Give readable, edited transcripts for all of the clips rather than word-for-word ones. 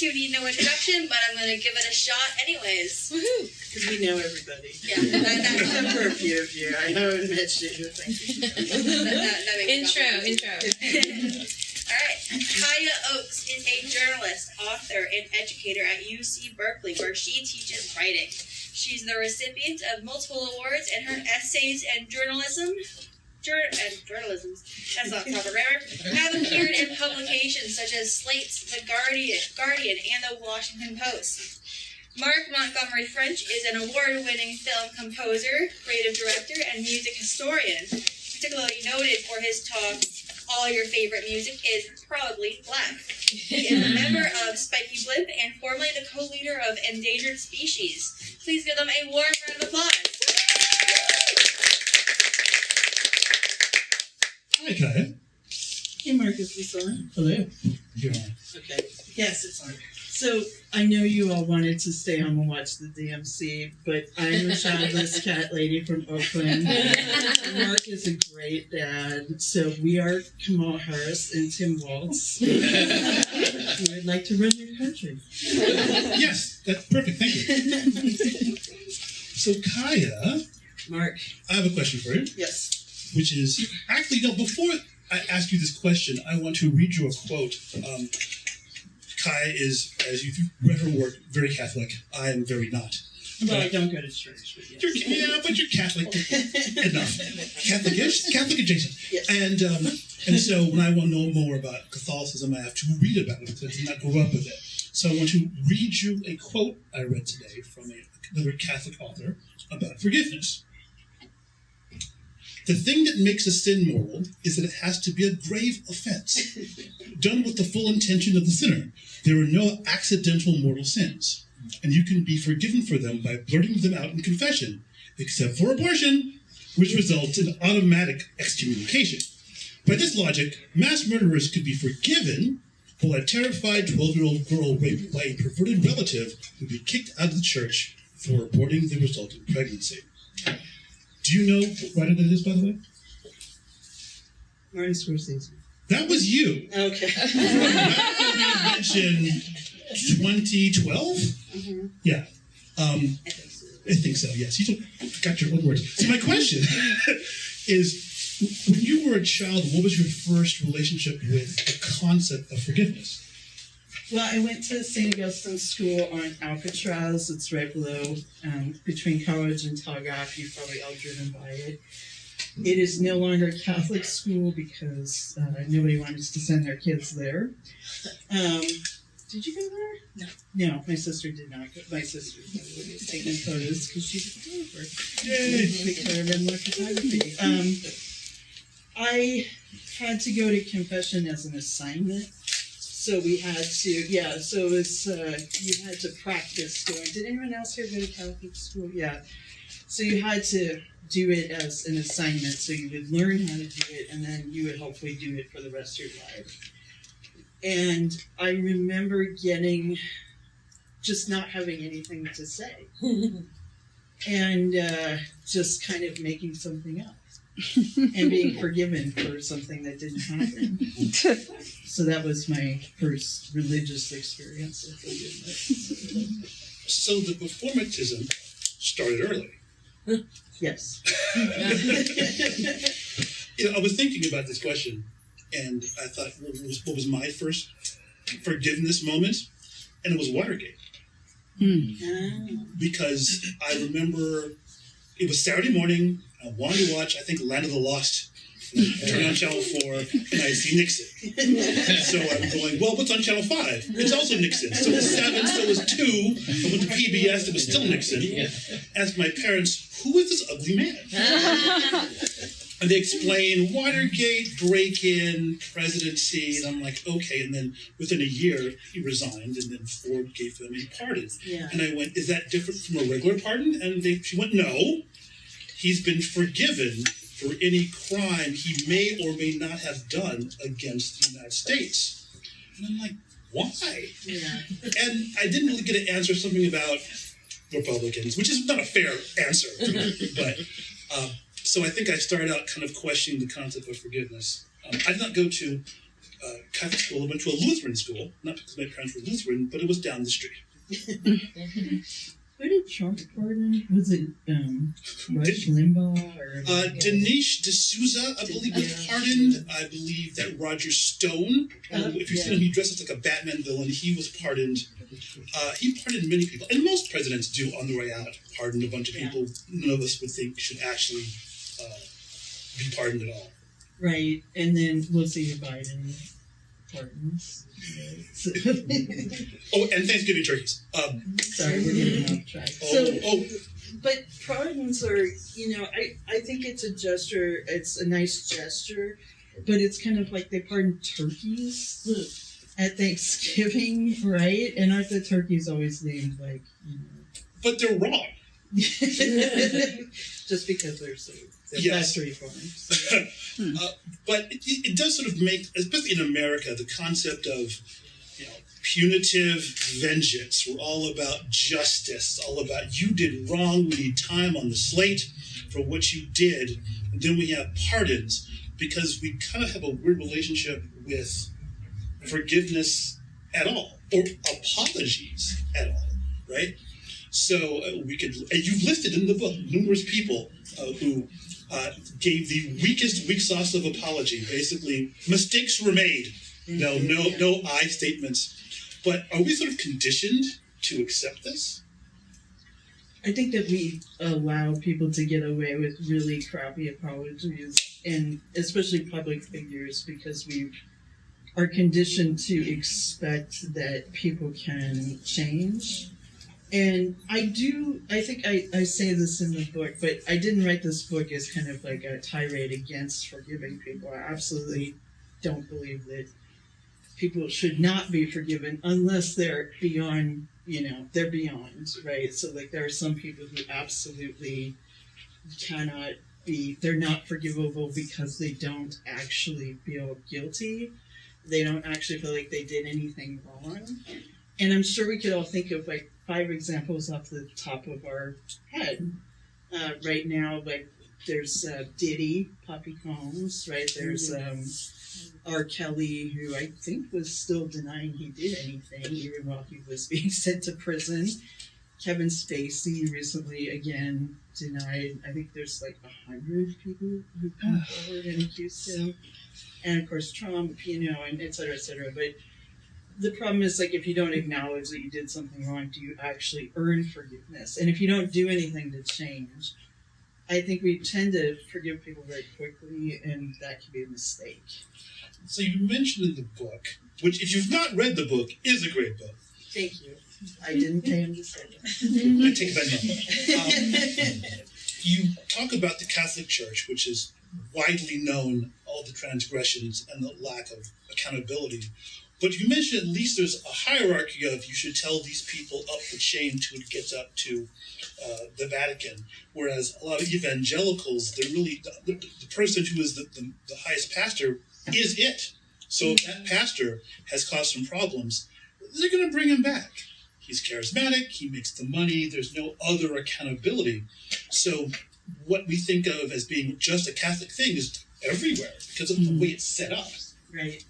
two need no introduction, but I'm going to give it a shot anyways. Woohoo! Because we know everybody. Yeah, Except for a few of you. I haven't met you. Thank you. that makes Intro. Alright, 𝙤𝙤 Oakes is a journalist, author, and educator at UC Berkeley, where she teaches writing. She's the recipient of multiple awards, and her essays and journalisms, that's not proper grammar, have appeared in publications such as Slate's The Guardian and The Washington Post. Mark Montgomery French is an award-winning film composer, creative director, and music historian, particularly noted for his talk, All Your Favorite Music is Probably Black. He is a member of Spiky Blimp and formerly the co-leader of Endangered Species. Please give them a warm round of applause. Hi, Kaya. Hey, Mark, is this on? Hello. You're on. Okay. Yes, it's on. So, I know you all wanted to stay home and watch the DMC, but I'm a childless cat lady from Oakland. Mark is a great dad, so we are Kamala Harris and Tim Waltz. We would like to run your country. Yes, that's perfect. Thank you. So, Kaya, Mark. I have a question for you. Yes. Which is, actually, no, before I ask you this question, I want to read you a quote. Kaya is, as you've read her work, very Catholic. I am very not. Well, I don't go to church. But yes. Yeah, but you're Catholic enough. Catholic-ish? Catholic adjacent. Yes. And so when I want to know more about Catholicism, I have to read about it because I did not grow up with it. So I want to read you a quote I read today from another Catholic author about forgiveness. The thing that makes a sin moral is that it has to be a grave offense, done with the full intention of the sinner. There are no accidental mortal sins, and you can be forgiven for them by blurting them out in confession, except for abortion, which results in automatic excommunication. By this logic, mass murderers could be forgiven, while a terrified 12-year-old girl raped by a perverted relative would be kicked out of the church for aborting the resultant pregnancy. Do you know what writer that is, by the way? Martin Scorsese. That was you. Okay. Reinvention 2012? Mm-hmm. Yeah. I think so, yes. You got your own words. So my question is, when you were a child, what was your first relationship with the concept of forgiveness? Well, I went to St. Augustine's School on Alcatraz. It's right below, between College and Telegraph. You've probably all driven by it. It is no longer a Catholic school because nobody wanted to send their kids there. Did you go there? No, my sister did not go. My sister was taking photos because she's a photographer. Yay! Picture and more photography. I had to go to confession as an assignment. So we had to, so it was, you had to practice going. Did anyone else here go to Catholic school? Yeah. So you had to do it as an assignment, so you would learn how to do it, and then you would hopefully do it for the rest of your life. And I remember just not having anything to say. And just kind of making something up. And being forgiven for something that didn't happen. So that was my first religious experience of forgiveness. So the performatism started early. Yes. I was thinking about this question, and I thought, what was my first forgiveness moment? And it was Watergate. Because I remember it was Saturday morning. I wanted to watch, I think, Land of the Lost. Turn on Channel 4, and I see Nixon. So I'm going, well, what's on Channel 5? It's also Nixon. So it was 7, so it was 2. I went to PBS, it was still Nixon. Asked my parents, who is this ugly man? And they explain Watergate, break-in, presidency, and I'm like, okay. And then within a year, he resigned, and then Ford gave them a pardon. Yeah. And I went, is that different from a regular pardon? And she went, no. He's been forgiven for any crime he may or may not have done against the United States. And I'm like, why? Yeah. And I didn't really get an answer, something about Republicans, which is not a fair answer. But so I think I started out kind of questioning the concept of forgiveness. I did not go to Catholic school. I went to a Lutheran school, not because my parents were Lutheran, but it was down the street. Who did Trump pardon? Was it Rush Limbaugh or Dinesh D'Souza, I believe, was pardoned. I believe that Roger Stone, if you see him, he dresses like a Batman villain. He was pardoned. He pardoned many people, and most presidents do on the way out pardon a bunch of people none of us would think should actually be pardoned at all. Right, and then we'll see Biden pardons. Oh, and Thanksgiving turkeys. Sorry, we're getting off track. But pardons are, I think it's a gesture, it's a nice gesture, but it's kind of like they pardon turkeys at Thanksgiving, right? And aren't the turkeys always named like, But they're wrong. Just because they're factory farms. But it does sort of make, especially in America, the concept of punitive vengeance. We're all about justice, all about you did wrong, we need time on the slate for what you did. And then we have pardons because we kind of have a weird relationship with forgiveness at all, or apologies at all, right? So we could, and you've listed in the book numerous people who gave the weakest weak sauce of apology. Basically, mistakes were made. No I statements. But are we sort of conditioned to accept this? I think that we allow people to get away with really crappy apologies, and especially public figures, because we are conditioned to expect that people can change. And I think I say this in the book, but I didn't write this book as kind of like a tirade against forgiving people. I absolutely don't believe that people should not be forgiven unless they're beyond, they're beyond, right? So like there are some people who absolutely cannot be, they're not forgivable because they don't actually feel guilty. They don't actually feel like they did anything wrong. And I'm sure we could all think of like 5 examples off the top of our head. Right now, like there's Diddy, Poppy Combs, right? There's R. Kelly, who I think was still denying he did anything, even while he was being sent to prison. Kevin Spacey recently, again, denied. I think there's like 100 people who come forward and accused him. And of course, Trump, and et cetera, et cetera. But the problem is, like, if you don't acknowledge that you did something wrong, do you actually earn forgiveness? And if you don't do anything to change, I think we tend to forgive people very quickly, and that can be a mistake. So you mentioned in the book, which if you've not read the book, is a great book. Thank you. I didn't pay him to say that. I take that note. You talk about the Catholic Church, which is widely known, all the transgressions and the lack of accountability. But you mentioned at least there's a hierarchy of you should tell these people up the chain till it gets up to the Vatican. Whereas a lot of evangelicals, they're really, the person who is the highest pastor is it. So if that pastor has caused some problems, they're going to bring him back. He's charismatic, he makes the money, there's no other accountability. So what we think of as being just a Catholic thing is everywhere because of the way it's set up. Right.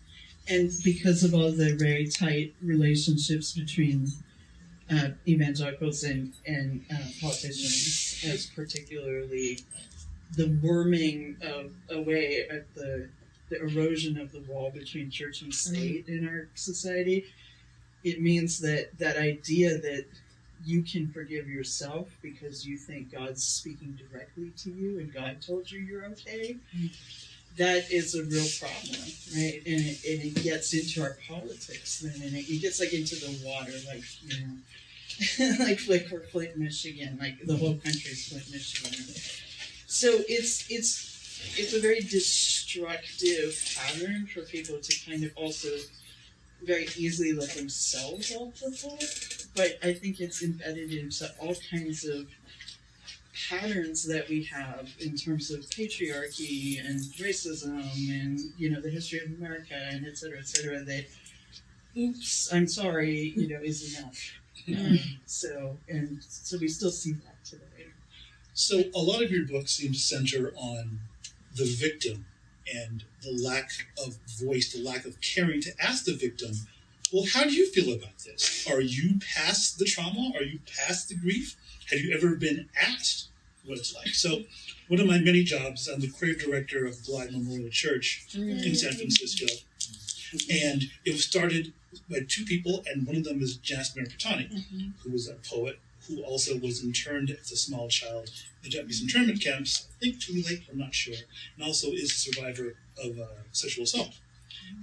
And because of all the very tight relationships between evangelicals and politicians, as particularly the worming away at the erosion of the wall between church and state in our society, it means that idea that you can forgive yourself because you think God's speaking directly to you and God told you you're okay, that is a real problem, right? And it gets into our politics then, and it gets like into the water, like, like Flint, Michigan, like the whole country's Flint, Michigan. So it's a very destructive pattern for people to kind of also very easily let themselves off the hook. But I think it's embedded into all kinds of patterns that we have in terms of patriarchy and racism and, the history of America and et cetera, that, oops, I'm sorry, is enough. So we still see that today. So a lot of your books seem to center on the victim and the lack of voice, the lack of caring to ask the victim, well, how do you feel about this? Are you past the trauma? Are you past the grief? Have you ever been asked what it's like? So one of my many jobs, I'm the creative director of Glide Memorial Church in San Francisco. And it was started by two people, and one of them is Janice Meripatani, who was a poet, who also was interned as a small child in Japanese internment camps, I think too late, I'm not sure, and also is a survivor of sexual assault.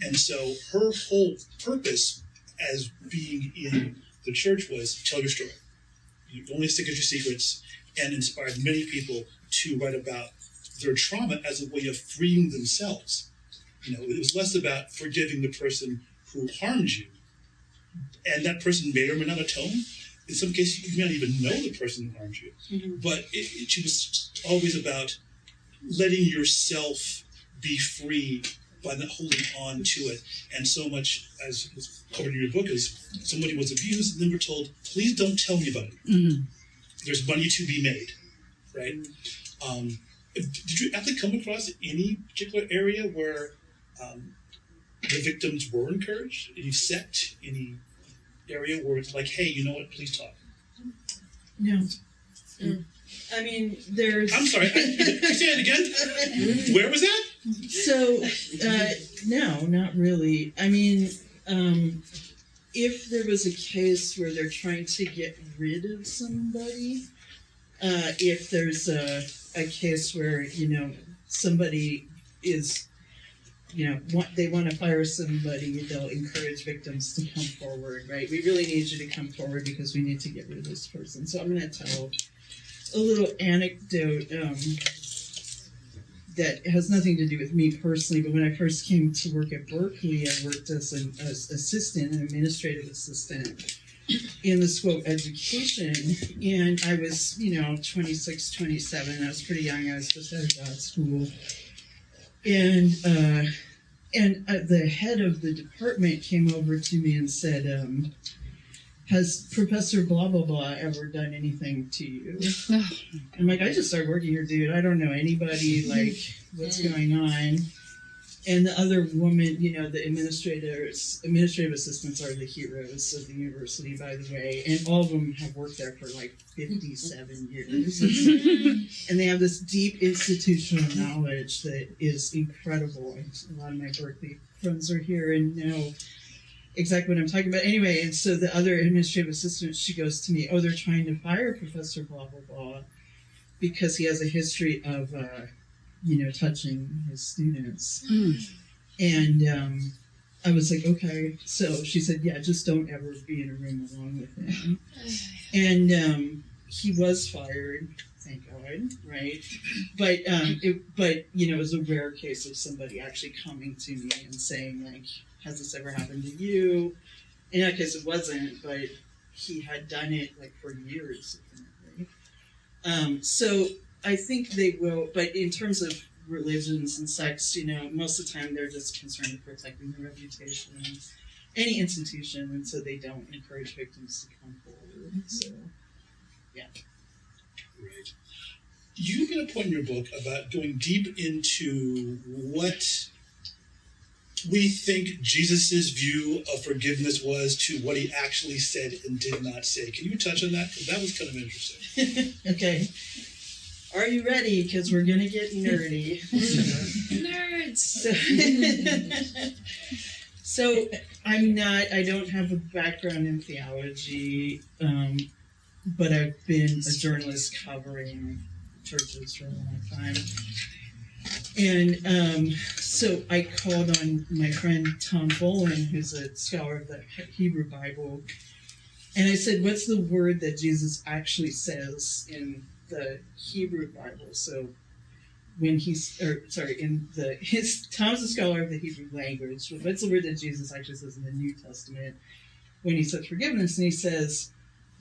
And so her whole purpose as being in the church was tell your story. You only stick at your secrets, and inspired many people to write about their trauma as a way of freeing themselves. It was less about forgiving the person who harmed you, and that person may or may not atone. In some cases, you may not even know the person who harmed you. But she was always about letting yourself be free by not holding on to it. And so much, as was covered in your book, is somebody was abused, and then we're told, please don't tell anybody. There's money to be made, right? Did you actually come across any particular area where the victims were encouraged? Any sect, any area where it's like, hey, you know what, please talk? No. I mean, there's... I'm sorry, can you say it again? Where was that? So, no, not really. I mean, if there was a case where they're trying to get rid of somebody, if there's a case where, somebody is, they want to fire somebody, they'll encourage victims to come forward, right? We really need you to come forward because we need to get rid of this person. So I'm going to tell a little anecdote that has nothing to do with me personally, but when I first came to work at Berkeley, I worked as an administrative assistant in the School of Education, and I was, 26, 27, I was pretty young, I was just out of grad school, and the head of the department came over to me and said, has Professor blah, blah, blah ever done anything to you? I'm like, I just started working here, dude. I don't know anybody, what's going on? And the other woman, the administrative assistants are the heroes of the university, by the way. And all of them have worked there for 57 years. And they have this deep institutional knowledge that is incredible. A lot of my Berkeley friends are here and know exactly what I'm talking about. Anyway, and so the other administrative assistant, she goes to me, they're trying to fire Professor blah, blah, blah, because he has a history of, touching his students. And I was like, okay. So she said, yeah, just don't ever be in a room alone with him. And he was fired, thank God, right? But, it was a rare case of somebody actually coming to me and saying, has this ever happened to you? In that case, it wasn't, but he had done it for years. So I think they will, but in terms of religions and sects, most of the time they're just concerned with protecting their reputation, any institution, and so they don't encourage victims to come forward. So, yeah. Right. You get a point in your book about going deep into what we think Jesus' view of forgiveness was to what he actually said and did not say. Can you touch on that? Because that was kind of interesting. Okay. Are you ready? Because we're going to get nerdy. Nerds! So I don't have a background in theology, but I've been a journalist covering churches for a long time. And so I called on my friend Tom Boland, who's a scholar of the Hebrew Bible, and I said, what's the word that Jesus actually says in the Hebrew Bible? So when Tom's a scholar of the Hebrew language. What's the word that Jesus actually says in the New Testament when he says forgiveness? And he says,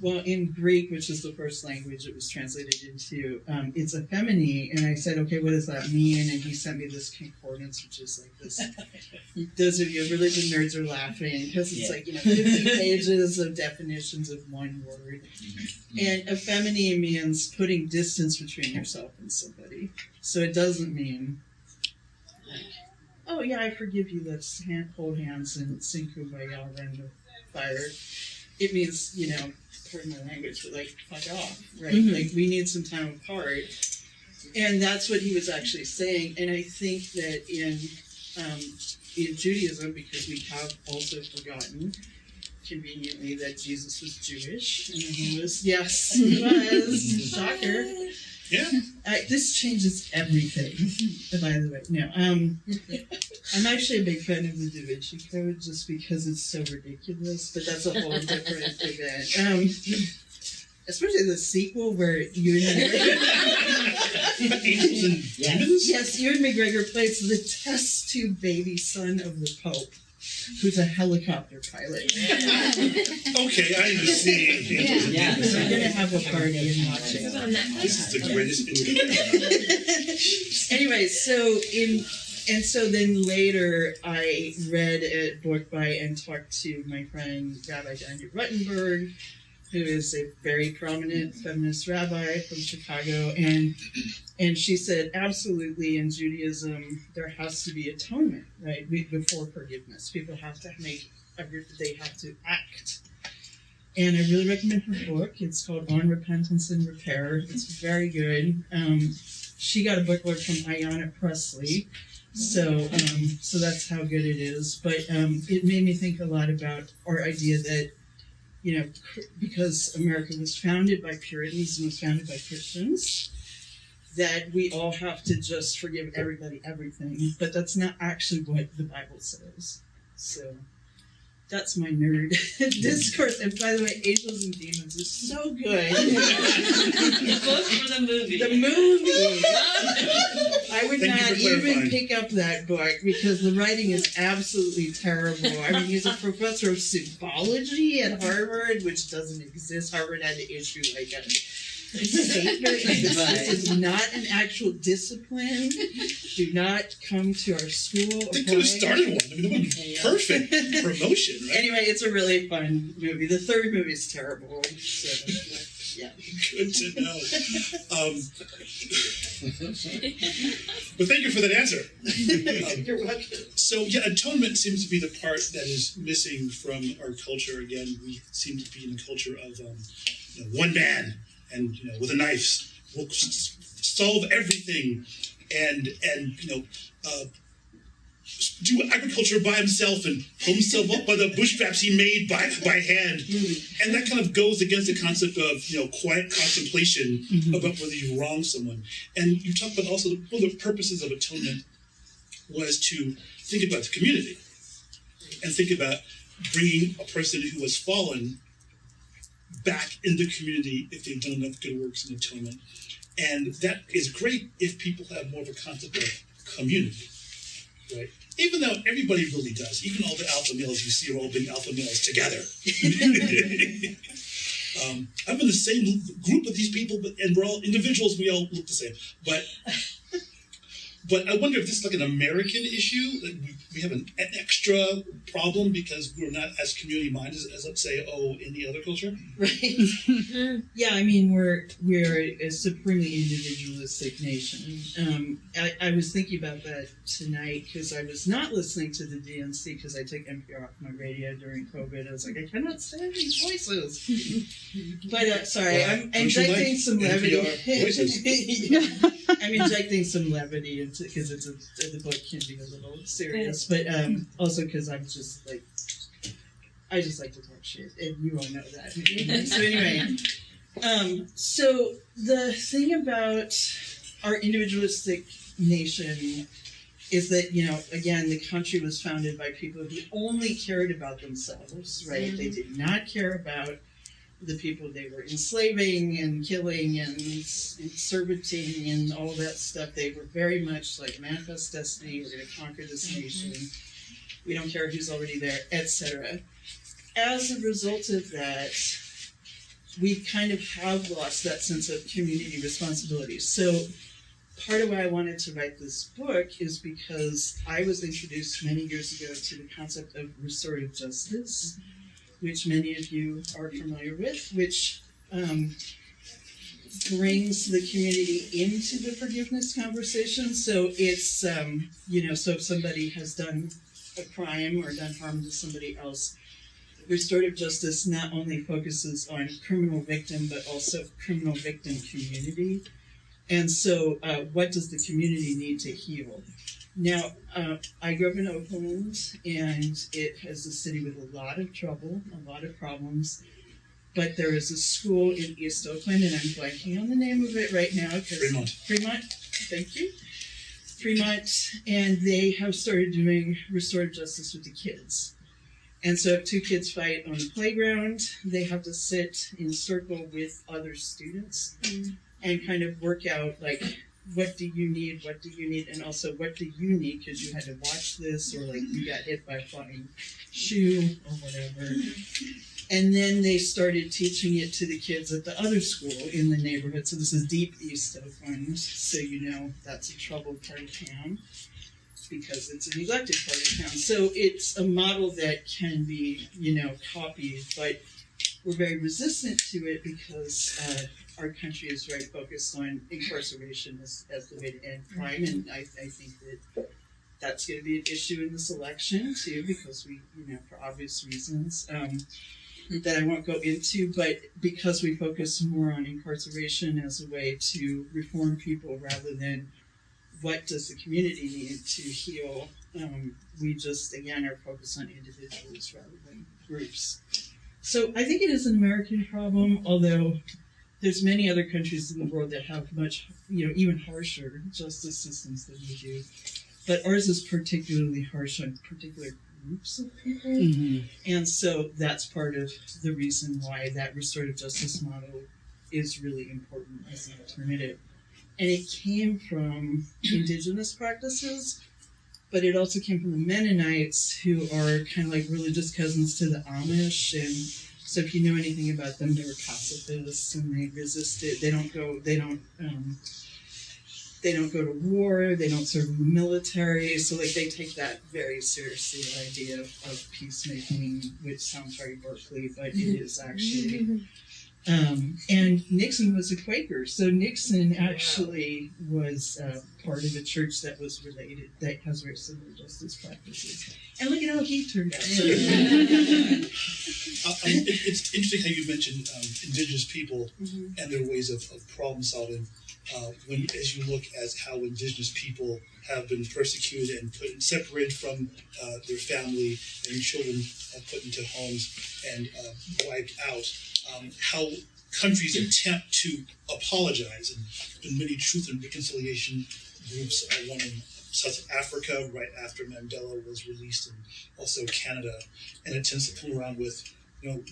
well, in Greek, which is the first language it was translated into, it's ephemenae. And I said, okay, what does that mean? And he sent me this concordance, which is this. Those of you religion nerds are laughing because it's 50 pages of definitions of one word. And ephemenae means putting distance between yourself and somebody. So it doesn't mean oh yeah, I forgive you, let's hold hands and sing Kumbaya around the fire. It means, pardon my language, but like, fuck off, right? Like, we need some time apart. And that's what he was actually saying. And I think that in Judaism, because we have also forgotten, conveniently, that Jesus was Jewish, and he was, yes, he was, shocker. Yeah. This changes everything, by the way. No, I'm actually a big fan of the Da Vinci Code just because it's so ridiculous, but that's a whole different event. Especially the sequel where Ewan McGregor... Angels and demons? Yes, Ewan McGregor plays the test tube baby son of the Pope, who's a helicopter pilot. Okay, I see. Yeah. So we're going to have a party and watch it. This is the greatest intro. Anyway, so then later I read a book by and talked to my friend Rabbi Daniel Ruttenberg, who is a very prominent feminist rabbi from Chicago, and she said absolutely in Judaism there has to be atonement, right? Before forgiveness, people have to they have to act. And I really recommend her book. It's called On Repentance and Repair. It's very good. She got a book award from Ayanna Pressley, so that's how good it is. But it made me think a lot about our idea that, because America was founded by Puritans and was founded by Christians, that we all have to just forgive everybody everything. But that's not actually what the Bible says. So that's my nerd discourse. And by the way, Angels and Demons is so good. The book or the movie? The movie. I would Thank you not for clarifying. even pick up that book because the writing is absolutely terrible. I mean, he's a professor of symbology at Harvard, which doesn't exist. Harvard had to issue like a statement. This is not an actual discipline. Do not come to our school. They could have started one. I mean, that would be perfect promotion, right? Anyway, it's a really fun movie. The third movie is terrible. So, yeah. Good to know. But thank you for that answer. You're welcome. So, yeah, atonement seems to be the part that is missing from our culture. Again, we seem to be in a culture of one man and with a knife will solve everything and do agriculture by himself and pull himself up by the bootstraps he made by hand. And that kind of goes against the concept of, quiet contemplation about whether you wrong someone. And you talk about also one of the purposes of atonement was to think about the community and think about bringing a person who has fallen back in the community if they've done enough good works in atonement. And that is great if people have more of a concept of community, right? Even though everybody really does, even all the alpha males you see are all being alpha males together. I'm in the same group with these people, and we're all individuals, we all look the same. But I wonder if this is like an American issue. Like we have an extra problem because we're not as community-minded as let's say, any other culture. Right. Yeah, I mean, we're a supremely individualistic nation. I was thinking about that tonight because I was not listening to the DNC because I took NPR off my radio during COVID. I was like, I cannot stand these voices. But sorry, I'm injecting some levity. I'm injecting some levity because the book can be a little serious, but also because I just like to talk shit, and you all know that. So anyway, so the thing about our individualistic nation is that, again, the country was founded by people who only cared about themselves, right? They did not care about the people they were enslaving and killing and serving and all that stuff. They were very much like manifest destiny. We're going to conquer this nation. We don't care who's already there, etc. As a result of that, we kind of have lost that sense of community responsibility. So part of why I wanted to write this book is because I was introduced many years ago to the concept of restorative justice, which many of you are familiar with, which brings the community into the forgiveness conversation. So it's, so if somebody has done a crime or done harm to somebody else, restorative justice not only focuses on criminal victim, but also criminal victim community. And so what does the community need to heal? Now, I grew up in Oakland, and it is a city with a lot of trouble, a lot of problems. But there is a school in East Oakland, and I'm blanking on the name of it right now. Fremont, thank you. Fremont, and they have started doing restorative justice with the kids. And so if two kids fight on the playground, they have to sit in a circle with other students and kind of work out, like, what do you need, and also what do you need, because you had to watch this, or like you got hit by a flying shoe or whatever. And then they started teaching it to the kids at the other school in the neighborhood. So this is deep East Oakland, so that's a troubled part of town because it's a neglected part of town. So it's a model that can be, copied, but we're very resistant to it because our country is very focused on incarceration as the way to end crime, and I think that that's going to be an issue in this election too, because we, for obvious reasons that I won't go into, but because we focus more on incarceration as a way to reform people rather than what does the community need to heal, we just, again, are focused on individuals rather than groups. So I think it is an American problem, although there's many other countries in the world that have much, even harsher justice systems than we do. But ours is particularly harsh on particular groups of people. Mm-hmm. And so that's part of the reason why that restorative justice model is really important as an alternative. And it came from indigenous practices, but it also came from the Mennonites, who are kind of like religious cousins to the Amish. And so if you know anything about them, they were pacifists and they resisted. They don't go to war. They don't serve in the military. So like they take that very seriously, the idea of peacemaking, which sounds very Berkeley, but it is actually. And Nixon was a Quaker, so Nixon actually was part of a church that was related, that has very similar justice practices. And look at how he turned out. It's interesting how you mentioned indigenous people and their ways of problem solving. As you look at how indigenous people have been persecuted and separated from their family and children put into homes and wiped out, how countries attempt to apologize, and been many truth and reconciliation groups, one in South Africa right after Mandela was released, and also Canada, and it tends to come around with,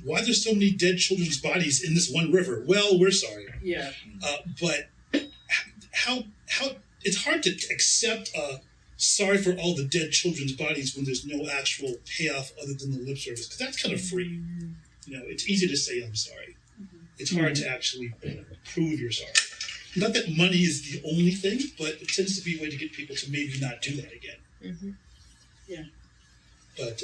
why there's so many dead children's bodies in this one river? Well, we're sorry. Yeah. But how it's hard to accept sorry for all the dead children's bodies when there's no actual payoff other than the lip service, because that's kind of free. It's easy to say I'm sorry. It's hard to actually prove you're sorry. Not that money is the only thing, but it tends to be a way to get people to maybe not do that again. Mm-hmm. Yeah. But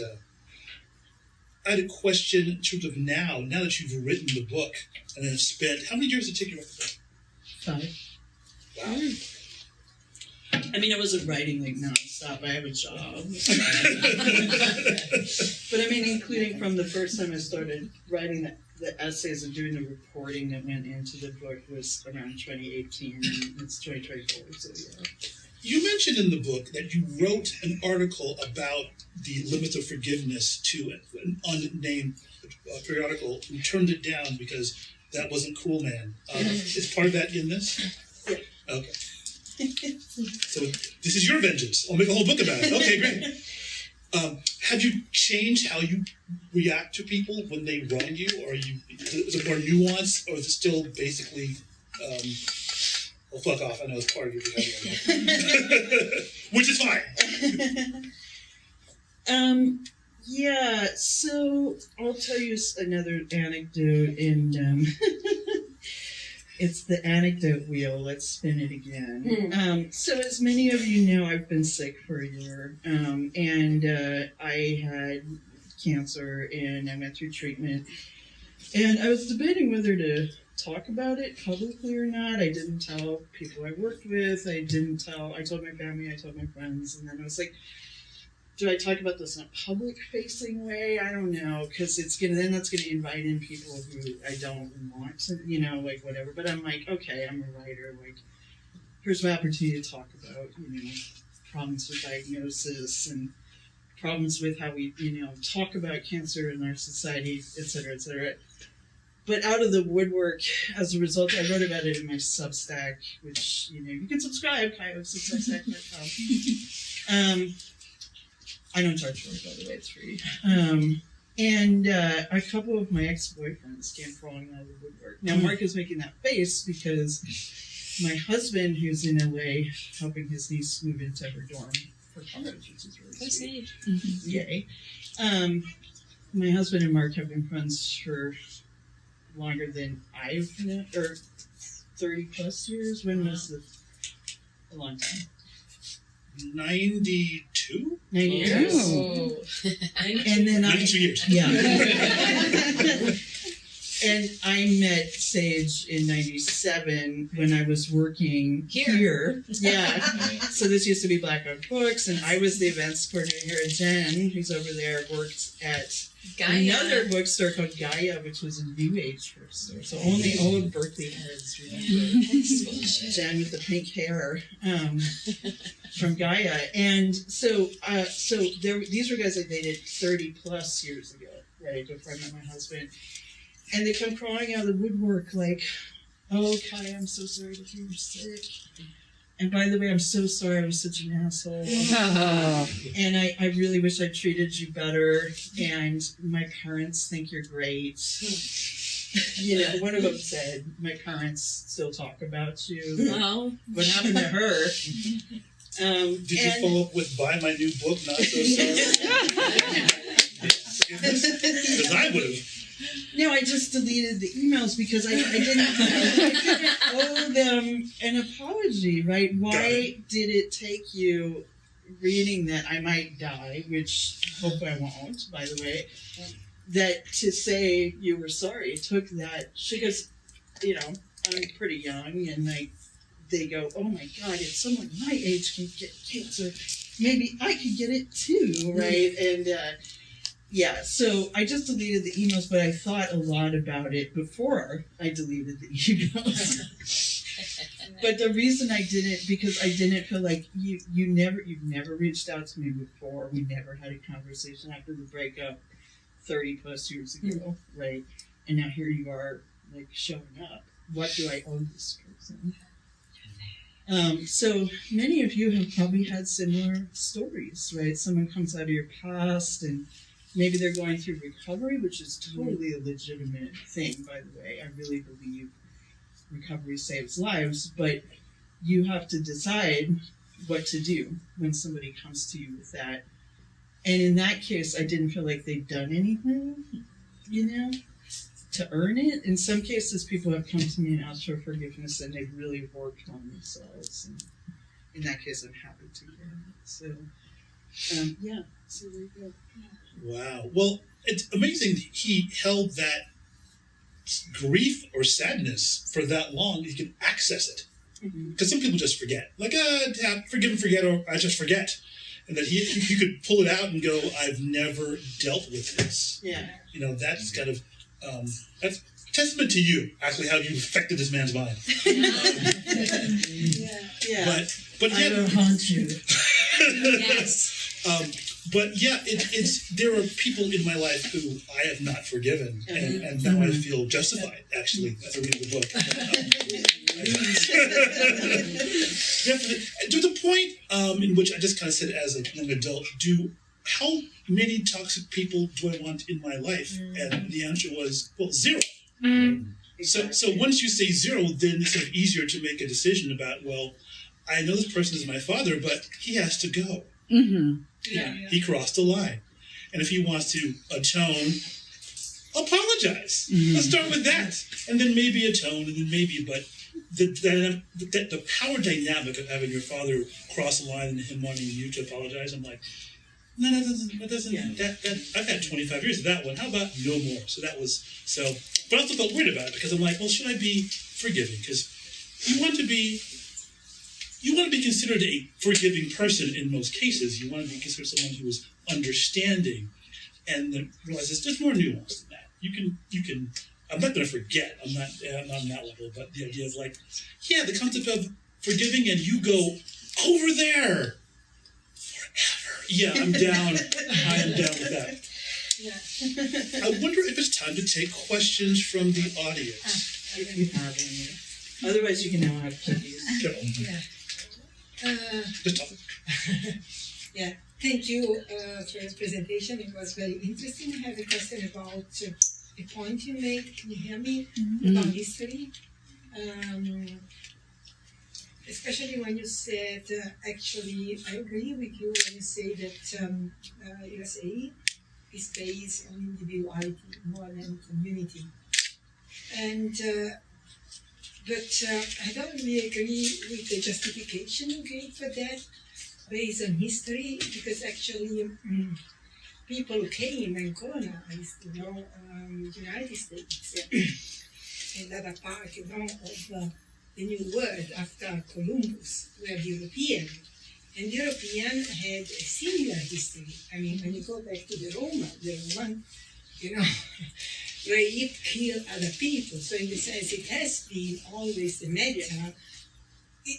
I had a question in terms of now that you've written the book and have spent, how many years did it take you to write the book? 5. Wow. I mean, I wasn't writing like nonstop. I have a job. But I mean, including from the first time I started writing the essays and doing the reporting that went into the book was around 2018, and it's 2024, so yeah. You mentioned in the book that you wrote an article about the limits of forgiveness to an unnamed periodical and turned it down because that wasn't cool, man. Is part of that in this? Yeah. Okay. So this is your vengeance. I'll make a whole book about it. Okay, great. Have you changed how you react to people when they wrong you? Or is it more nuanced, or is it still basically, well, fuck off, I know it's part of your behavior. Which is fine. Yeah, so I'll tell you another anecdote, and it's the anecdote wheel. Let's spin it again. So as many of you know, I've been sick for a year, and I had cancer, and I went through treatment, and I was debating whether to talk about it publicly or not. I didn't tell people I worked with. I told my family, I told my friends, and then I was like, do I talk about this in a public-facing way? I don't know, because that's gonna invite in people who I don't want to, like whatever. But I'm like, okay, I'm a writer. Like, here's my opportunity to talk about, problems with diagnosis and problems with how we, talk about cancer in our society, et cetera, et cetera. But out of the woodwork, as a result, I wrote about it in my Substack, which, you can subscribe, 𝙤𝙤𝙎𝙤.com. I don't charge for it, by the way, it's free. And a couple of my ex-boyfriends came crawling out of the woodwork. Now, Mark is making that face because my husband, who's in LA, helping his niece move into her dorm for college, which is really sweet. Yay. My husband and Mark have been friends for longer than I've known, or 30 plus years. When was a long time? 92? 90 years. Oh. And then 92 years. Yeah. And I met Sage in 97 when I was working here. Yeah. So this used to be Black Oak Books, and I was the events coordinator here. And Jen, who's over there, worked at another bookstore called 𝙤𝙤𝙎𝙤, which was a New Age bookstore. So only old Berkeley heads remember Jen with the pink hair from 𝙤𝙤. And so these were guys I dated 30 plus years ago, right, before I met my husband. And they come crawling out of the woodwork like, oh, Kai, I'm so sorry to hear you're sick. And by the way, I'm so sorry I was such an asshole. And I really wish I treated you better. And my parents think you're great. One of them said, my parents still talk about you. Well, What happened to her? Did you follow up with buy my new book, Not So Sorry? Because I would have. No, I just deleted the emails because I didn't owe them an apology, right? Why did it take you reading that I might die, which hope I won't, by the way, that to say you were sorry? It took that, because, I'm pretty young, and they go, oh my God, if someone my age can get cancer, maybe I could get it too, right? And, yeah, so I just deleted the emails, but I thought a lot about it before I deleted the emails. But the reason I didn't, because I didn't feel like you've never reached out to me before. We never had a conversation after the breakup 30 plus years ago, right? And now here you are, like, showing up. What do I owe this person? So many of you have probably had similar stories, right? Someone comes out of your past and maybe they're going through recovery, which is totally a legitimate thing, by the way. I really believe recovery saves lives, but you have to decide what to do when somebody comes to you with that. And in that case, I didn't feel like they'd done anything, to earn it. In some cases, people have come to me and asked for forgiveness, and they've really worked on themselves. And in that case, I'm happy to hear it. So, so there you go. Wow. Well, it's amazing he held that grief or sadness for that long. He could access it. Because some people just forget. Like, forgive and forget, or I just forget. And that he could pull it out and go, I've never dealt with this. Yeah. That's kind of, that's testament to you, actually, how you affected this man's mind. Yeah. But I will haunt you. yes. But yeah, it's there are people in my life who I have not forgiven, and now I feel justified, actually, after reading the book. Definitely. To the point in which I just kind of said as a young adult, how many toxic people do I want in my life? And the answer was, well, 0. So once you say 0, then it's sort of easier to make a decision about, well, I know this person is my father, but he has to go. Yeah. He crossed the line. And if he wants to atone, apologize. Let's start with that. And then maybe atone, and then maybe, but the power dynamic of having your father cross the line and him wanting you to apologize, I'm like, no, that doesn't, I've had 25 years of that one. How about no more? So But I also felt weird about it because I'm like, well, should I be forgiving? Because you want to be considered a forgiving person in most cases. You want to be considered someone who is understanding and then realizes there's more nuance than that. You can. I'm not going to forget. I'm not on that level. But the idea of like, yeah, the concept of forgiving and you go over there forever. Yeah, I'm down. I am down with that. Yeah. I wonder if it's time to take questions from the audience. If you have any. Otherwise, you can now have cookies. Just talk. Yeah, thank you for your presentation. It was very interesting. I have a question about a point you made. Can you hear me? About history. Especially when you said, actually, I agree with you when you say that USA is based on individuality more than community. And but I don't really agree with the justification you gave for that based on history, because actually people who came and colonized, United States and other part, of the New World after Columbus were the European. And the European had a similar history. I mean, when you go back to the Roman, rape, kill other people. So in the sense, it has been always a matter.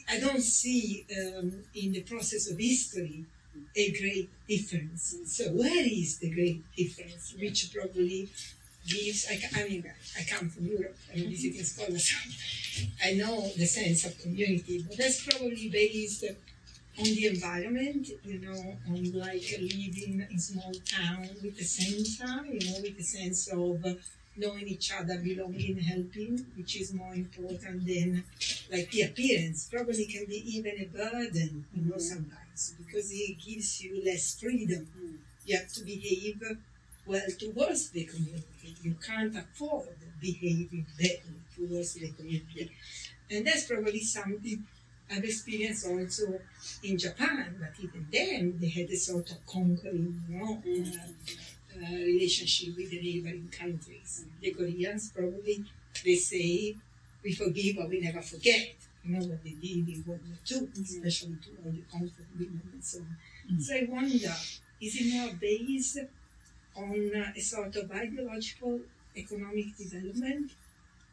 I don't see in the process of history a great difference. So where is the great difference, which probably gives, I come from Europe, I'm visiting scholars, I know the sense of community, but that's probably based on the environment, on like living in small town with the center, with the sense of knowing each other, belonging, helping, which is more important than like the appearance. Probably can be even a burden, sometimes, because it gives you less freedom. You have to behave well towards the community. You can't afford behaving badly towards the community. And that's probably something I've experienced also in Japan, but even then they had a sort of conquering, relationship with the neighboring countries. The Koreans probably, they say, we forgive but we never forget. What they did in World War II, especially to all the comfort women and so on. So I wonder, is it more based on a sort of ideological economic development?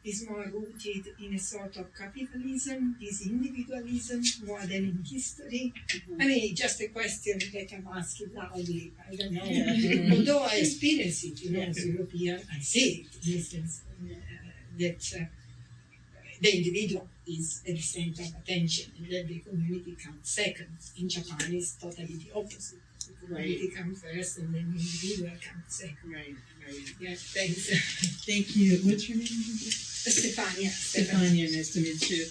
Is more rooted in a sort of capitalism, is individualism more than in history? I mean, just a question that I'm asking loudly, I don't know. Although I experience it, as European, I see it in the sense that the individual is at the center of attention and that the community comes second. In Japan, it's totally the opposite. The community comes first and then the individual comes second. Right. Yeah, thanks. Thank you. What's your name? Stefania. Stefania, nice to meet you.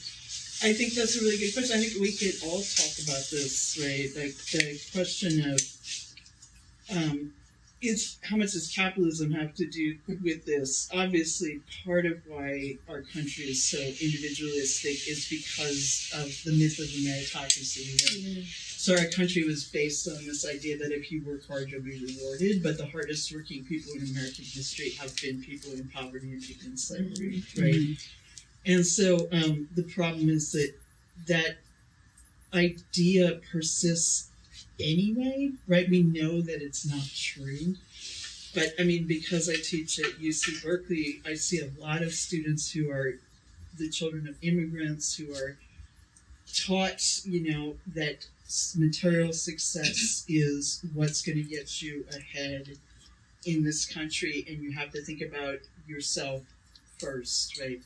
I think that's a really good question. I think we could all talk about this, right? Like the question of how much does capitalism have to do with this? Obviously, part of why our country is so individualistic is because of the myth of the meritocracy. Right? So our country was based on this idea that if you work hard, you'll be rewarded. But the hardest working people in American history have been people in poverty and people in slavery, right? And so the problem is that idea persists anyway, right? We know that it's not true. But I mean, because I teach at UC Berkeley, I see a lot of students who are the children of immigrants who are taught, that material success is what's going to get you ahead in this country, and you have to think about yourself first, right?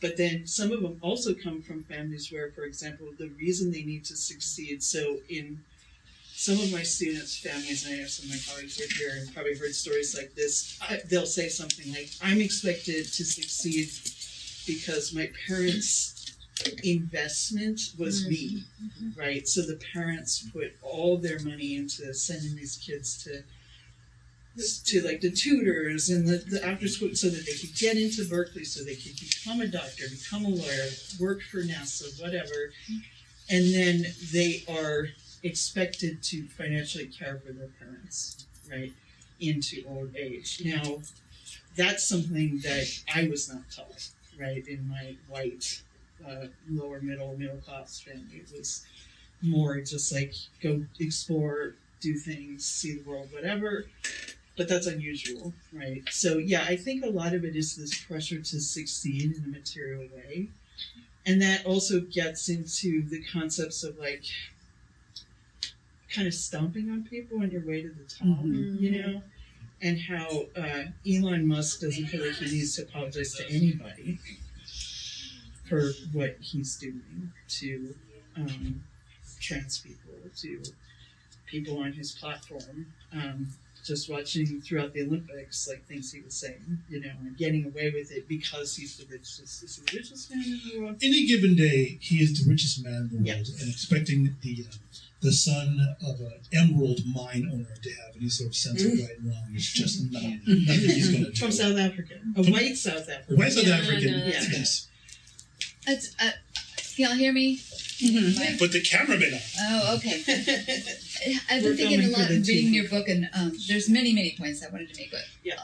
But then some of them also come from families where, for example, the reason they need to succeed, so in some of my students' families, and I know some of my colleagues are here and probably heard stories like this, they'll say something like, I'm expected to succeed because my parents' investment was me, right? So the parents put all their money into sending these kids to like the tutors and the after school so that they could get into Berkeley, so they could become a doctor, become a lawyer, work for NASA, whatever. And then they are expected to financially care for their parents, right, into old age. Now, that's something that I was not taught, right, in my white, lower middle class family. It was more just like go explore, do things, see the world, whatever. But that's unusual, right? So yeah, I think a lot of it is this pressure to succeed in a material way. And that also gets into the concepts of like kind of stomping on people on your way to the top, you know? And how Elon Musk doesn't feel like he needs to apologize to anybody for what he's doing to trans people, to people on his platform. Just watching throughout the Olympics, like things he was saying, you know, and getting away with it because he's the richest man in the world. Any given day, he is the richest man in the world, Yeah. and expecting the son of an emerald mine owner to have any sort of sense of right and wrong is just not nothing he's going to do. From South Africa, a white South African. White South African, no, that's yes. It's, can y'all hear me? My- Put the cameraman on. Oh, okay. I've We're been thinking a filming for lot the and reading TV. your book, and there's many points I wanted to make, but Yeah.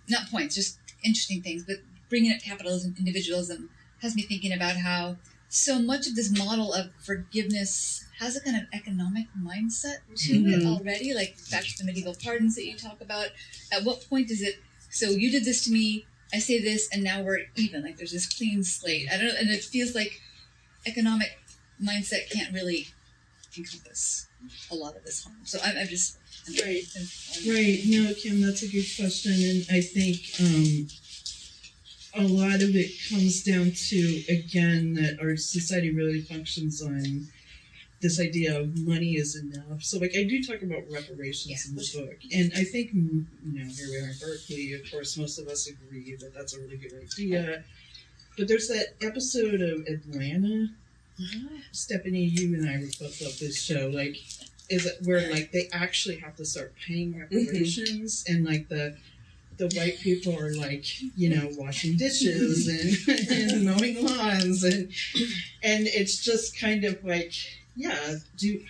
not points, just interesting things. But bringing up capitalism, individualism, has me thinking about how so much of this model of forgiveness has a kind of economic mindset to it already. Like back to the medieval pardons that you talk about. At what point is it? So you did this to me. I say this, and now we're even. Like there's this clean slate. I don't know, and it feels like economic mindset can't really encompass a lot of this harm. So I'm just Right. Right. No, Kim, that's a good question, and I think a lot of it comes down to, again, that our society really functions on this idea of money is enough. So, like, I do talk about reparations in the book, and I think, you know, here we are in Berkeley, of course, most of us agree that that's a really good idea. But there's that episode of Atlanta. Stephanie, you and I were both love this show. Like, is it where like they actually have to start paying reparations, and like the white people are like, you know, washing dishes and mowing lawns, and it's just kind of like, yeah,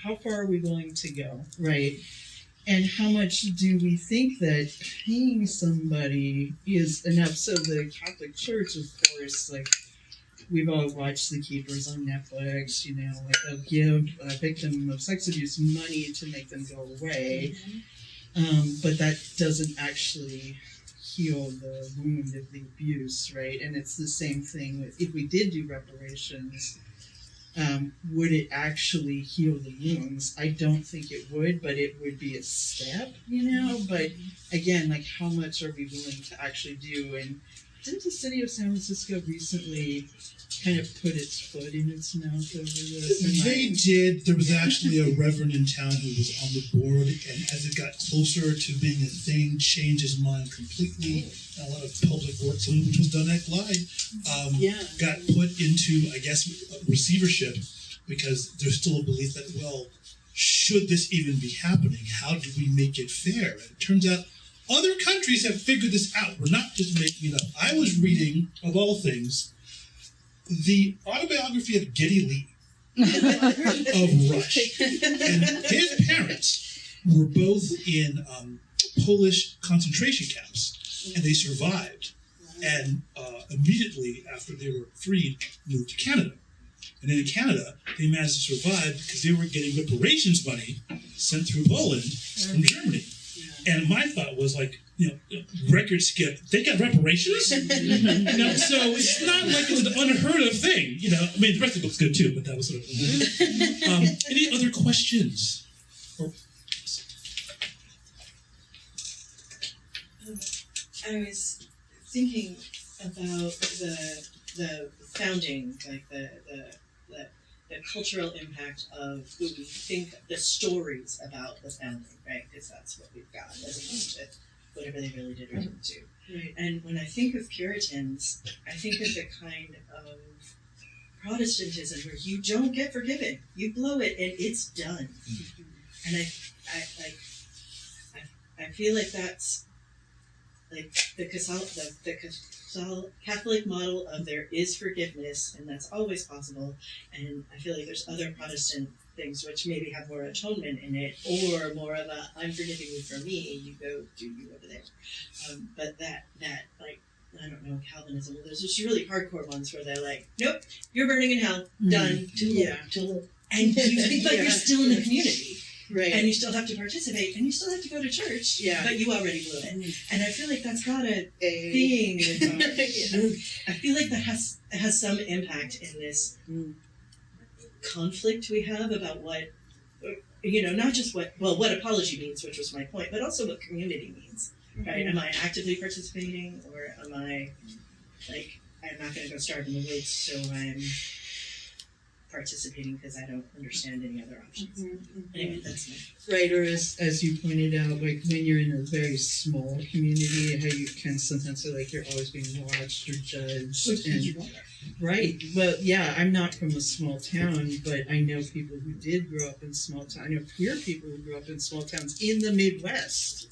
how far are we willing to go, right? And how much do we think that paying somebody is enough? So the Catholic Church, of course, like, we've all watched The Keepers on Netflix, you know, like they'll give a victim of sex abuse money to make them go away. But that doesn't actually heal the wound of the abuse, right? And it's the same thing with, if we did do reparations, would it actually heal the wounds? I don't think it would, but it would be a step, you know? But again, like, how much are we willing to actually do? And didn't the city of San Francisco recently kind of put its foot in its mouth over this? They did. There was actually a reverend in town who was on the board, and as it got closer to being a thing, changed his mind completely. A lot of public work, some of which was done at Glide, got put into, I guess, receivership, because there's still a belief that, well, should this even be happening? How do we make it fair? And it turns out other countries have figured this out. We're not just making it up. I was reading, of all things, the autobiography of Geddy Lee of Rush. And his parents were both in Polish concentration camps, and they survived. And immediately after they were freed, moved to Canada. And then in Canada, they managed to survive because they were getting reparations money sent through Poland from Germany. And my thought was like, you know, record skip, they got reparations? You know, so it's not like it's an unheard of thing, you know. I mean, the rest of the book's good too, but that was sort of... any other questions? I was thinking about the founding, like the cultural impact of who we think, the stories about the founding, right? Because that's what we've got, as opposed to whatever they really did or didn't do. Right. And when I think of Puritans, I think of the kind of Protestantism where you don't get forgiven, you blow it, and it's done. And I feel like that's like the Catholic model of there is forgiveness, and that's always possible. And I feel like there's other Protestant things which maybe have more atonement in it, or more of a I'm forgiving you for me, you go do you over there. But that like, I don't know, Calvinism, there's just really hardcore ones where they're like, nope, you're burning in hell, done, tool. And but you're still in the community. Right. And you still have to participate, and you still have to go to church, but you already blew it. And I feel like that's got a thing. I feel like that has some impact in this conflict we have about what, not just what apology means, which was my point, but also what community means, right? Am I actively participating, or am I, like, I'm not going to go starve in the woods, so I'm participating because I don't understand any other options. Anyway, that's my... Right, or as you pointed out, like when you're in a very small community, how you can sometimes feel like you're always being watched or judged. Right. Well, yeah, I'm not from a small town, but I know people who did grow up in small towns. I know queer people who grew up in small towns in the Midwest,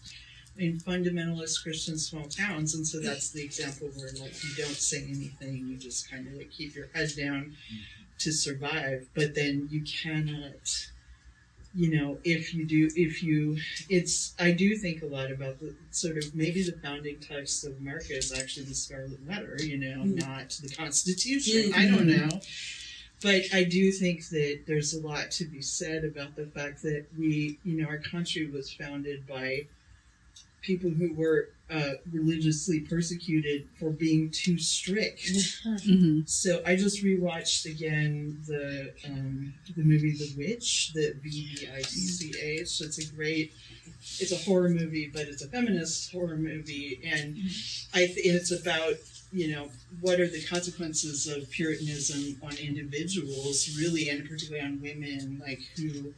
in fundamentalist Christian small towns, and so that's the example where, like, you don't say anything, you just kind of like keep your head down to survive, but then you cannot, I do think a lot about the sort of, maybe the founding text of America is actually the Scarlet Letter, not the Constitution. I don't know. But I do think that there's a lot to be said about the fact that our country was founded by people who were religiously persecuted for being too strict. So I just rewatched again the movie The Witch, the 𝙤𝙤𝙎𝙤𝙧𝙧𝙮. So it's a horror movie, but it's a feminist horror movie, and it's about what are the consequences of Puritanism on individuals, really, and particularly on women, like, who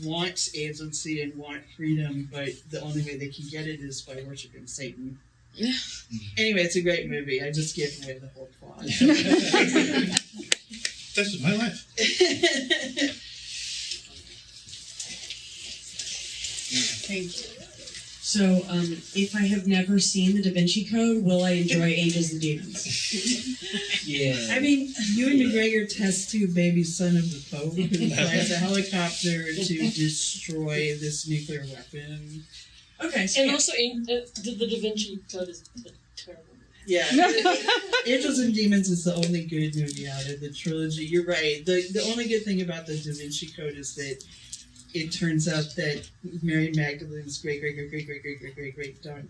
want agency and want freedom, but the only way they can get it is by worshiping Satan. Anyway, it's a great movie. I just gave away the whole plot. That's my life. Thank you. So, if I have never seen the Da Vinci Code, will I enjoy Angels and Demons? Yeah. I mean, Ewan McGregor test tube baby son of the Pope who flies a helicopter to destroy this nuclear weapon. Okay. And also, the Da Vinci Code is a terrible movie. Yeah. Angels and Demons is the only good movie out of the trilogy. You're right. The only good thing about the Da Vinci Code is that it turns out that Mary Magdalene's great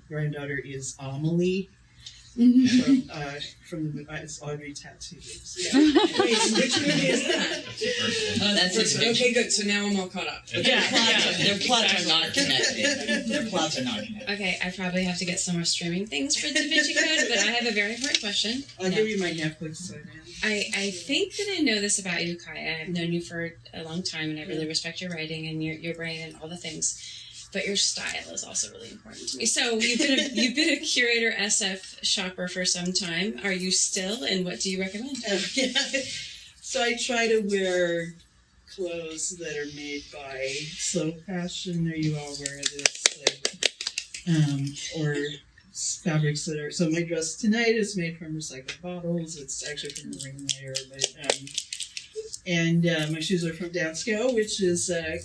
granddaughter is Amelie from the it's Audrey Tattoos. Wait, which movie is that? That's it. Okay, good. So now I'm all caught up. Their plots are not connected. Their plots are not connected. Okay, I probably have to get some more streaming things for Da Vinci Code, but I have a very important question. I'll give you my Netflix sign in. I think that I know this about you, Kaya. I've known you for a long time, and I really respect your writing and your brain and all the things. But your style is also really important to me. So you've been a curator SF shopper for some time. Are you still? And what do you recommend? So I try to wear clothes that are made by slow fashion. There you all wear this, or fabrics that are. So my dress tonight is made from recycled bottles. It's actually from a ring layer, but. And my shoes are from 𝙤𝙤𝙎𝙤, which is a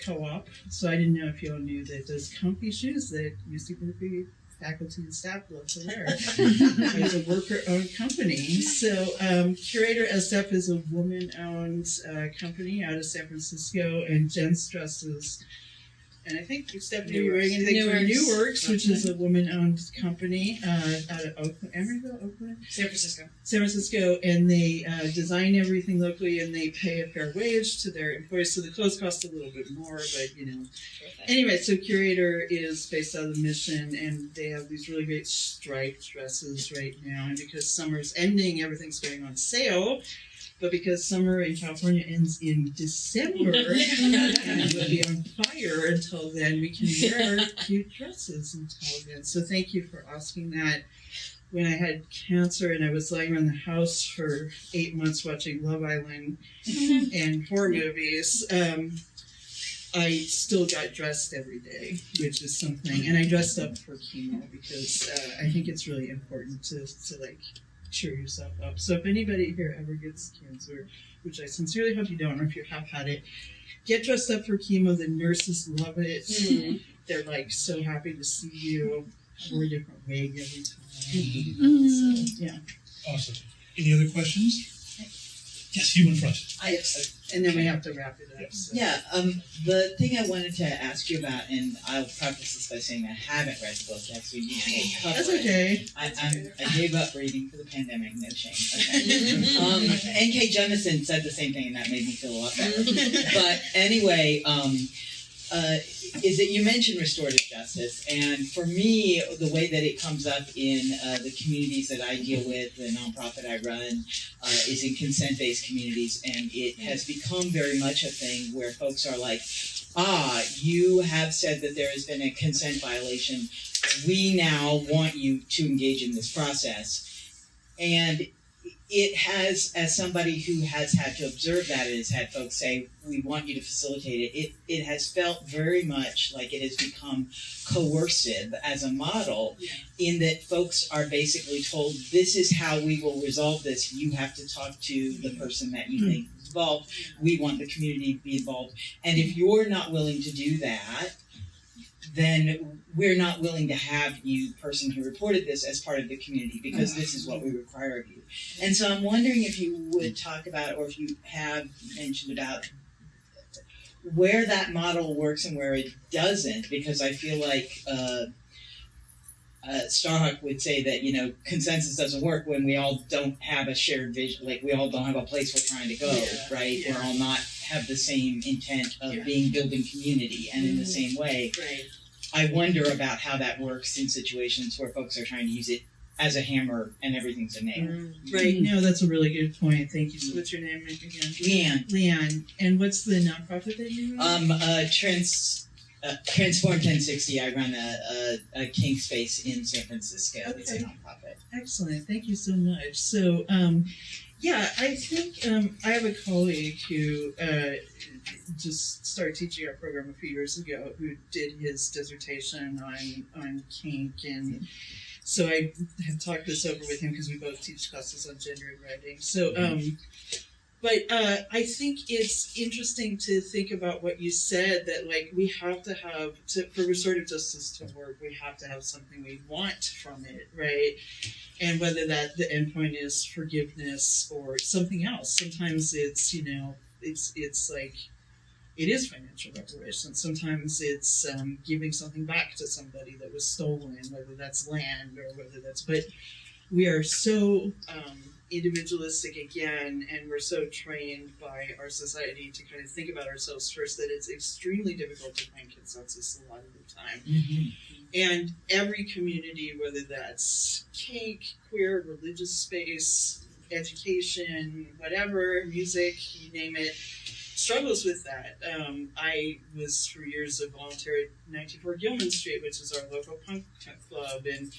co-op. So I didn't know if you all knew that those comfy shoes that UC Berkeley faculty and staff love to wear. It's a worker-owned company. So Curator SF is a woman-owned company out of San Francisco, and Jen's dresses. And I think Stephanie, you're wearing anything from Newworks, which is a woman-owned company out of Oakland? San Francisco. San Francisco, and they design everything locally, and they pay a fair wage to their employees, so the clothes cost a little bit more, but Anyway, so Curator is based out of the Mission, and they have these really great striped dresses right now, and because summer's ending, everything's going on sale. But because summer in California ends in December, and we'll be on fire until then, we can wear cute dresses until then. So thank you for asking that. When I had cancer and I was lying around the house for 8 months watching Love Island and horror movies, I still got dressed every day, which is something. And I dressed up for chemo because I think it's really important to cheer yourself up. So if anybody here ever gets cancer, which I sincerely hope you don't, or if you have had it, get dressed up for chemo. The nurses love it. Mm. They're like so happy to see you. Wear a different wig every time. Mm. So, yeah. Awesome. Any other questions? Yes, you in front. And then we have to wrap it up. So. Yeah, the thing I wanted to ask you about, and I'll preface this by saying I haven't read the book yet, so you can cover That's it. okay. I gave up reading for the pandemic, no shame. Okay. N.K. Jemisin said the same thing, and that made me feel a lot better. But anyway, is that you mentioned restorative justice, and for me, the way that it comes up in the communities that I deal with, the nonprofit I run, is in consent-based communities, and it has become very much a thing where folks are like, you have said that there has been a consent violation. We now want you to engage in this process. And it has, as somebody who has had to observe that, it has had folks say, we want you to facilitate it. It has felt very much like it has become coercive as a model, in that folks are basically told, this is how we will resolve this. You have to talk to the person that you think is involved. We want the community to be involved. And if you're not willing to do that, then we're not willing to have you, person who reported this, as part of the community, because this is what we require of you. And so I'm wondering if you would talk about, or if you have mentioned about, where that model works and where it doesn't, because I feel like Starhawk would say that, consensus doesn't work when we all don't have a shared vision, like we all don't have a place we're trying to go, right? Yeah. We're all not have the same intent of building community, and in the same way, I wonder about how that works in situations where folks are trying to use it as a hammer and everything's a nail. Right. No, that's a really good point. Thank you. So what's your name again? Leanne. And what's the nonprofit that you run? Transform 1060. I run a kink space in San Francisco. Okay. It's a nonprofit. Excellent. Thank you so much. So, I think I have a colleague who just started teaching our program a few years ago, who did his dissertation on kink, and so I have talked this over with him because we both teach classes on gender and writing. So, but I think it's interesting to think about what you said, that like we have to have, for restorative justice to work, we have to have something we want from it, right? And whether that the endpoint is forgiveness or something else. Sometimes it's, it's like, it is financial reparation. Sometimes it's giving something back to somebody that was stolen, whether that's land or whether that's, but we are so individualistic again, and we're so trained by our society to kind of think about ourselves first, that it's extremely difficult to find consensus a lot of the time. Mm-hmm. And every community, whether that's kink, queer, religious space, education, whatever, music, you name it, struggles with that. I was for years a volunteer at 94 Gilman Street, which is our local punk club, and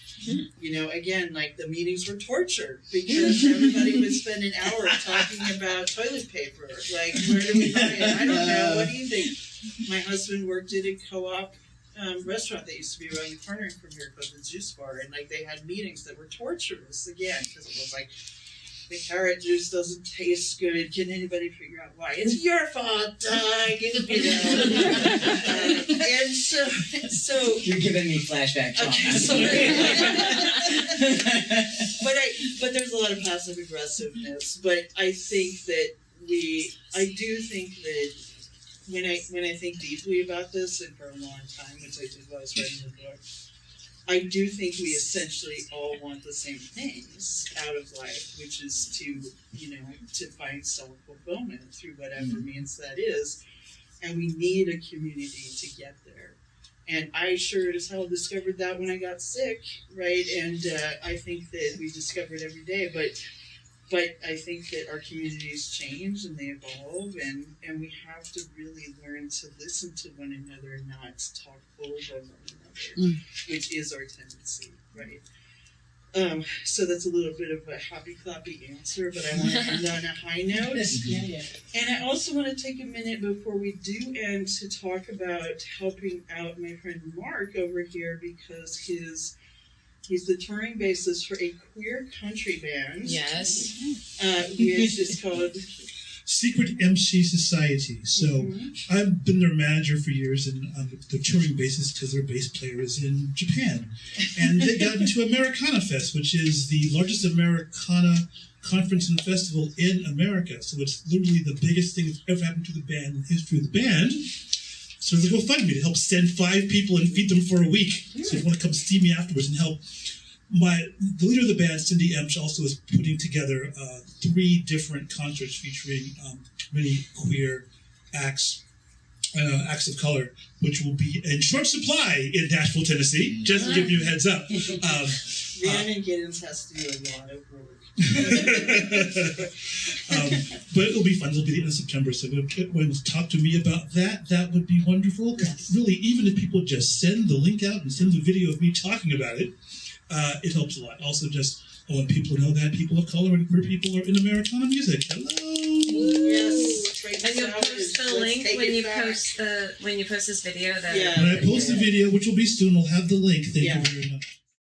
again, like the meetings were torture because everybody would spend an hour talking about toilet paper. Like, where do we buy it? I don't know. What do you think? My husband worked at a co-op restaurant that used to be around the corner from here called the Juice Bar, and like they had meetings that were torturous again because it was like, the carrot juice doesn't taste good. Can anybody figure out why? It's your fault, Doug. And so You're giving me flashbacks. okay, sorry. but there's a lot of passive aggressiveness. But I think that I do think that when I think deeply about this, and for a long time, which I did while I was writing the book, I do think we essentially all want the same things out of life, which is to find self-fulfillment through whatever means that is. And we need a community to get there. And I sure as hell discovered that when I got sick, right? And I think that we discover it every day. But I think that our communities change and they evolve, and we have to really learn to listen to one another and not talk over one another, which is our tendency, right? So that's a little bit of a happy clappy answer, but I want to end on a high note. And I also want to take a minute before we do end to talk about helping out my friend Mark over here, because his He's the touring bassist for a queer country band. Yes. Which is called Secret MC Society. So I've been their manager for years, and the touring bassist because their bass player is in Japan. And they got into Americana Fest, which is the largest Americana conference and festival in America. So it's literally the biggest thing that's ever happened to the band in the history of the band. So there's a GoFundMe to help send 5 people and feed them for a week. So if you want to come see me afterwards and help. The leader of the band, Cindy Emsch, also is putting together 3 different concerts featuring many queer acts of color, which will be in short supply in Nashville, Tennessee. Just to give you a heads up. Rhiannon Giddens has to do a lot of work. But it'll be fun. It'll be the end of September, so when you talk to me about that, that would be wonderful. Yes. Really, even if people just send the link out and send the video of me talking about it, it helps a lot. Also, just I want people to know that people of color and queer people are in Americana music. Hello. Yes. And you'll post the link when you post this video. Yeah. When I post the video, which will be soon, I'll have the link. Thank Yeah. you very much.